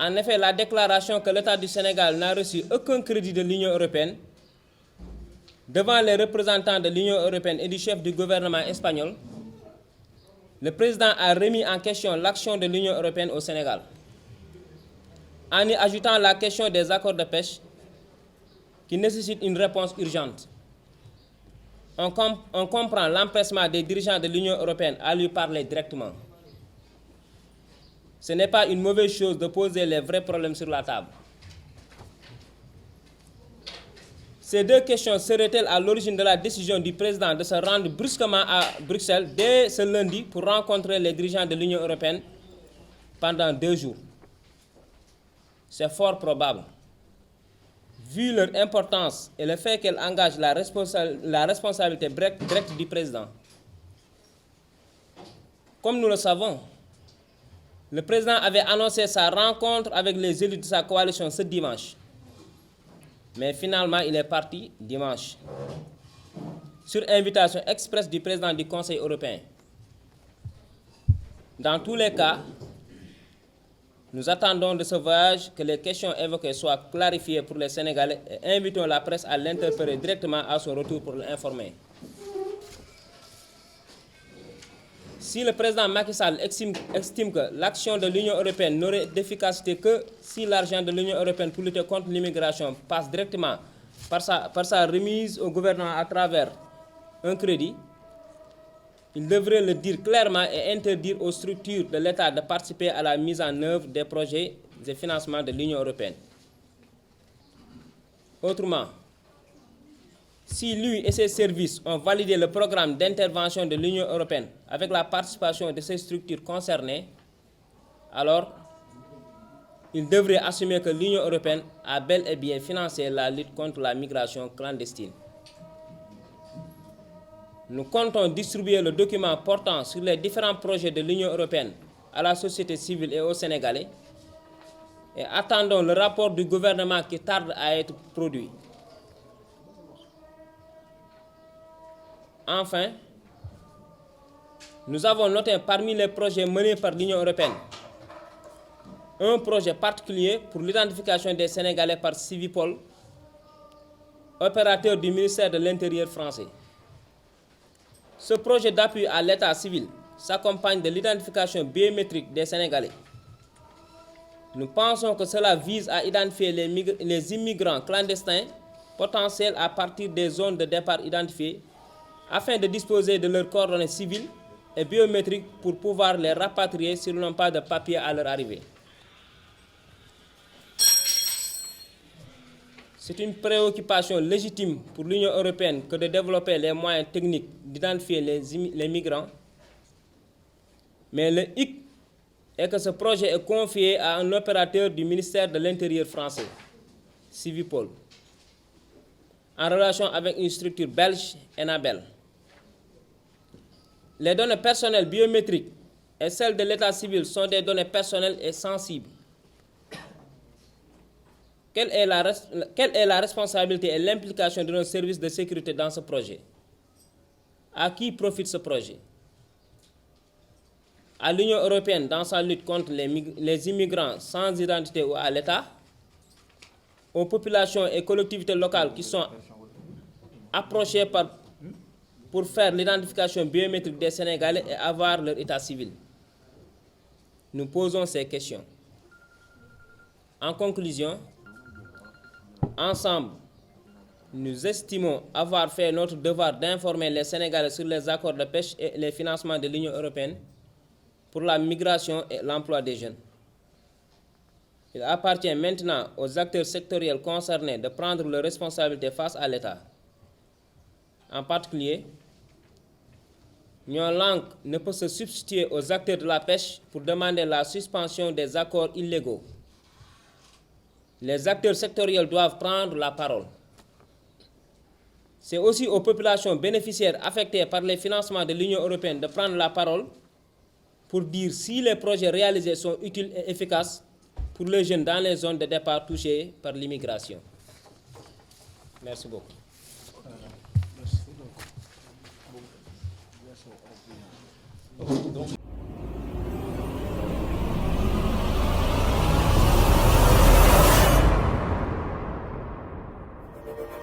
En effet, la déclaration que l'État du Sénégal n'a reçu aucun crédit de l'Union européenne devant les représentants de l'Union européenne et du chef du gouvernement espagnol, le président a remis en question l'action de l'Union européenne au Sénégal, en y ajoutant la question des accords de pêche qui nécessitent une réponse urgente. On comprend l'empressement des dirigeants de l'Union européenne à lui parler directement. Ce n'est pas une mauvaise chose de poser les vrais problèmes sur la table. Ces deux questions seraient-elles à l'origine de la décision du président de se rendre brusquement à Bruxelles dès ce lundi pour rencontrer les dirigeants de l'Union européenne pendant 2 jours? C'est fort probable. Vu leur importance et le fait qu'elle engage la responsabilité directe du président. Comme nous le savons, le président avait annoncé sa rencontre avec les élus de sa coalition ce dimanche. Mais finalement, il est parti dimanche, sur invitation expresse du président du Conseil européen. Dans tous les cas, nous attendons de ce voyage que les questions évoquées soient clarifiées pour les Sénégalais et invitons la presse à l'interpeller directement à son retour pour l'informer. Si le président Macky Sall estime que l'action de l'Union européenne n'aurait d'efficacité que si l'argent de l'Union européenne pour lutter contre l'immigration passe directement par sa remise au gouvernement à travers un crédit, il devrait le dire clairement et interdire aux structures de l'État de participer à la mise en œuvre des projets et financements de l'Union européenne. Autrement, si lui et ses services ont validé le programme d'intervention de l'Union européenne avec la participation de ces structures concernées, alors il devrait assumer que l'Union européenne a bel et bien financé la lutte contre la migration clandestine. Nous comptons distribuer le document portant sur les différents projets de l'Union européenne à la société civile et aux Sénégalais et attendons le rapport du gouvernement qui tarde à être produit. Enfin, nous avons noté parmi les projets menés par l'Union européenne un projet particulier pour l'identification des Sénégalais par Civipol, opérateur du ministère de l'Intérieur français. Ce projet d'appui à l'état civil s'accompagne de l'identification biométrique des Sénégalais. Nous pensons que cela vise à identifier les immigrants clandestins potentiels à partir des zones de départ identifiées afin de disposer de leurs coordonnées civiles et biométriques pour pouvoir les rapatrier s'ils n'ont pas de papier à leur arrivée. C'est une préoccupation légitime pour l'Union européenne que de développer les moyens techniques d'identifier les migrants. Mais le hic est que ce projet est confié à un opérateur du ministère de l'Intérieur français, Civipol, en relation avec une structure belge, Enabel. Les données personnelles biométriques et celles de l'état civil sont des données personnelles et sensibles. Quelle est la responsabilité et l'implication de nos services de sécurité dans ce projet? À qui profite ce projet? À l'Union européenne dans sa lutte contre les immigrants sans identité ou à l'État? Aux populations et collectivités locales qui sont approchées pour faire l'identification biométrique des Sénégalais et avoir leur état civil? Nous posons ces questions. En conclusion, ensemble, nous estimons avoir fait notre devoir d'informer les Sénégalais sur les accords de pêche et les financements de l'Union européenne pour la migration et l'emploi des jeunes. Il appartient maintenant aux acteurs sectoriels concernés de prendre leurs responsabilités face à l'État. En particulier, Nyon Langue ne peut se substituer aux acteurs de la pêche pour demander la suspension des accords illégaux. Les acteurs sectoriels doivent prendre la parole. C'est aussi aux populations bénéficiaires affectées par les financements de l'Union européenne de prendre la parole pour dire si les projets réalisés sont utiles et efficaces pour les jeunes dans les zones de départ touchées par l'immigration. Merci beaucoup. Donc,